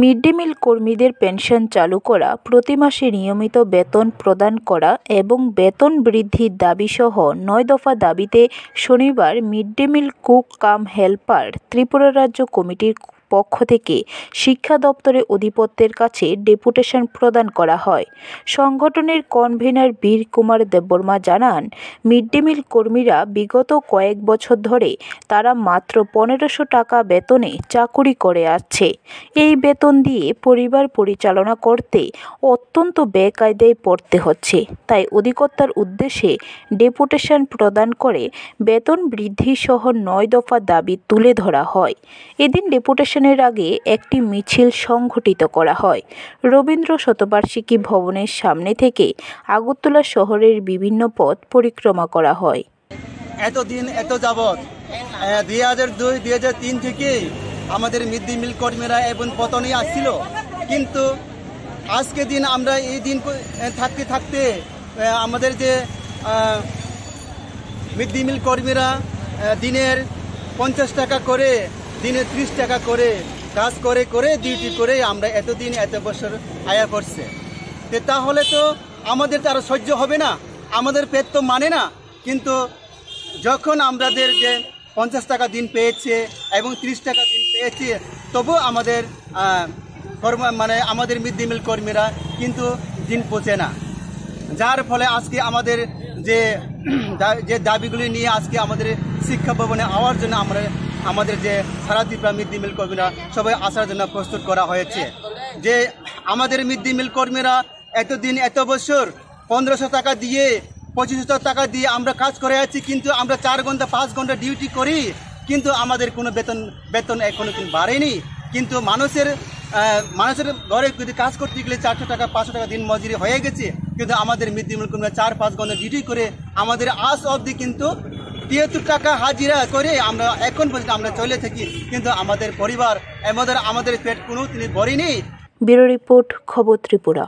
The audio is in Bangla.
মিড ডে মিল কর্মীদের পেনশন চালু করা, প্রতি মাসে নিয়মিত বেতন প্রদান করা এবং বেতন বৃদ্ধির দাবিসহ ৯ দফা দাবিতে শনিবার মিড ডে মিল কুক কাম হেল্পার ত্রিপুরা রাজ্য কমিটির পক্ষ থেকে শিক্ষা দপ্তরের অধিপত্যের কাছে ডেপুটেশন প্রদান করা হয়। সংগঠনের কনভেনার বীর কুমার দেববর্মা জানান, মিড ডে মিল কর্মীরা বিগত কয়েক বছর ধরে তারা মাত্র ১৫০০ টাকা বেতনে চাকুরি করে আসছে। এই বেতন দিয়ে পরিবার পরিচালনা করতে অত্যন্ত বেকায়দায় পড়তে হচ্ছে। তাই অধিকর্তার উদ্দেশ্যে ডেপুটেশন প্রদান করে বেতন বৃদ্ধি সহ ৯ দফা দাবি তুলে ধরা হয়। এদিন ডেপুটেশনের আগে একটি মিছিল সংঘটিত করা হয়। রবীন্দ্র শতবার্ষিকী ভবনের সামনে থেকে আগরতলা শহরের বিভিন্ন পথ পরিক্রমা করা হয়। এতদিন এত যাবৎ ২০০২-২০০৩ থেকে আমাদের মিড ডে মিল কর্মীরা এবং পতনে আসছিল, কিন্তু আজকে দিন আমরা এই দিন থাকতে থাকতে আমাদের যে মিড ডে মিল কর্মীরা দিনের ৫০ টাকা করে, দিনে ৩০ টাকা করে কাজ করে করে ডিউটি করে আমরা এতদিন এত বছর আয়া করছে। তাহলে তো আমাদের তো আরও সহ্য হবে না, আমাদের পেট তো মানে না। কিন্তু যখন আমাদের যে ৫০ টাকা দিন পেয়েছে এবং ৩০ টাকা দিন পেয়েছে, তবু আমাদের আমাদের মিড ডে মিল কর্মীরা কিন্তু দিন পৌঁছে না। যার ফলে আজকে আমাদের যে দাবিগুলি নিয়ে আজকে আমাদের শিক্ষা ভবনে আওয়ার জন্য আমাদের যে সারা ত্রিপুরা মিড ডে মিল কর্মীরা সবাই আসার জন্য প্রস্তুত করা হয়েছে। যে আমাদের মিড ডে মিল কর্মীরা এতদিন এত বছর ১৫০০ টাকা দিয়ে ২৫০০ টাকা দিয়ে আমরা কাজ করে আছি, কিন্তু আমরা ৪ ঘন্টা ৫ ঘন্টা ডিউটি করি, কিন্তু আমাদের কোনো বেতন এখনো কিন্তু বাড়েনি। কিন্তু মানুষের ঘরে যদি কাজ করতে গেলে ৪০০ টাকা ৫০০ টাকা দিন মজুরি হয়ে গেছে, কিন্তু আমাদের মিড ডে মিল কর্মীরা ৪-৫ ঘন্টা ডিউটি করে আমাদের আজ অবধি কিন্তু ৭৩ টাকা হাজিরা করে আমরা এখন পর্যন্ত আমরা চলে থাকি, কিন্তু আমাদের পরিবার আমাদের পেট কোনো তিনি ভরেনি। ব্যুরো রিপোর্ট, খবর ত্রিপুরা।